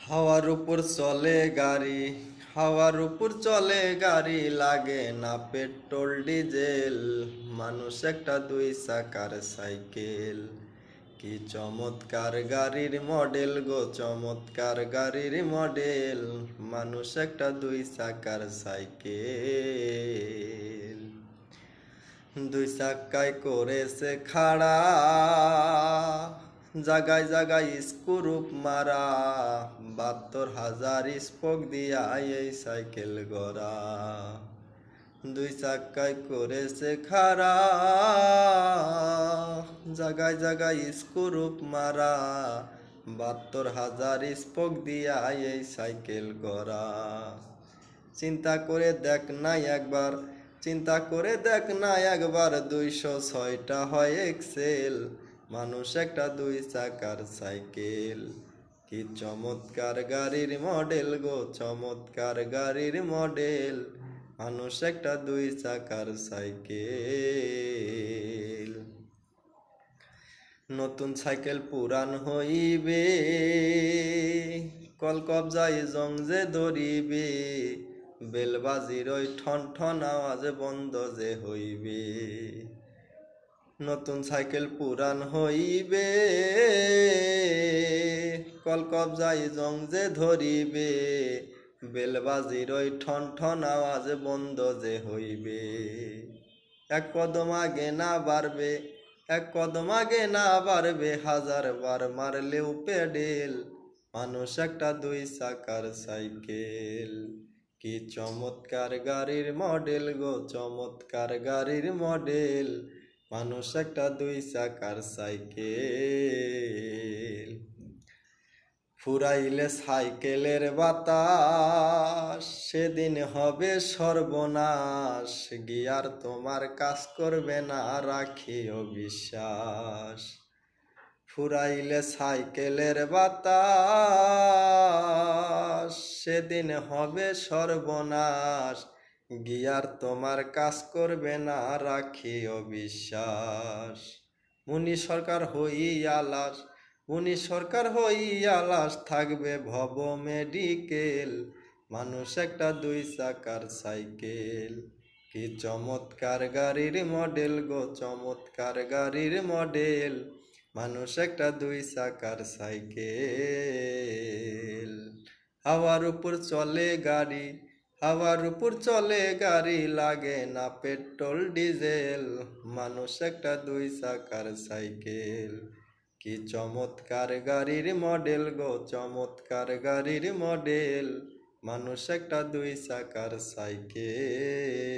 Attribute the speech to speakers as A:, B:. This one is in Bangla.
A: হাওয়ার উপর চলে গাড়ি, হাওয়ার উপর চলে গাড়ি, লাগে না পেট্রোল ডিজেল। মানুষ একটা দুই চাকার সাইকেল। কি চমৎকার গাড়ির মডেল গো, চমৎকার গাড়ির মডেল। মানুষ একটা দুই চাকার সাইকেল। দুই চাকায় করেছে খাড়া, জাগায় জাগায় স্ক্রুপ মারা, 72,000 স্পোক দিয়া এই সাইকেল গড়া। দুই চাকায় করেছে খাড়া, জাগায় জাগায় স্ক্রুপ মারা, 72,000 স্পোক দিয়া এই সাইকেল গড়া। চিন্তা করে দেখ না একবার, চিন্তা করে দেখ না একবার, 206টা হয় এক্সেল। মানুষ একটা দুই চাকার সাইকেল। কি চমৎকার গাড়ির মডেল গো, চমৎকার গাড়ির মডেল। মানুষ একটা দুই চাকার সাইকেল। নতুন সাইকেল পুরান হইবে, কল কবজায় জং যে ধরিবে, বেলবাজির ওই ঠন ঠন আওয়াজ বন্ধ যে হইবে। নতুন সাইকেল পুরান হইবে, কল কবজায় জং যে ধরিবে, বেলবাজির ওই ঠন ঠন আওয়াজ বন্ধ যে হইবে। এক কদম আগে না বাড়বে, এক কদম আগে না বাড়বে, 1000 বার মারলেও পেডেল। মানুষ একটা দুই চাকার সাইকেল। কি চমৎকার গাড়ির মডেল গো, চমৎকার গাড়ির মডেল। মানুষ একটা দুই চাকার সাইকেল। ফুরাইলে সাইকেলের বাতাস, সেদিন হবে সর্বনাশ। গিয়ার তোমার কাজ করবে না, রাখিও বিশ্বাস। ফুরাইলে সাইকেলের বাতাস, সেদিন হবে সর্বনাশ। গিয়ার তোমার কাজ করবে না, রাখিও বিশ্বাস। মুনি সরকার হইয়া লাশ, মুনি সরকার হইয়া লাশ, থাকবে ভব মেডিকেল। মানুষ একটা দুই চাকার সাইকেল। কি চমৎকার গাড়ির মডেল গো, চমৎকার গাড়ির মডেল। মানুষ একটা দুই চাকার সাইকেল। হাওয়ার উপর চলে গাড়ি, হাওয়ার উপর চলে গাড়ি, লাগে না পেট্রোল ডিজেল। মানুষ একটা দুই চাকার সাইকেল। কি চমৎকার গাড়ির মডেল গো, চমৎকার গাড়ির মডেল। মানুষ একটা দুই চাকার সাইকেল।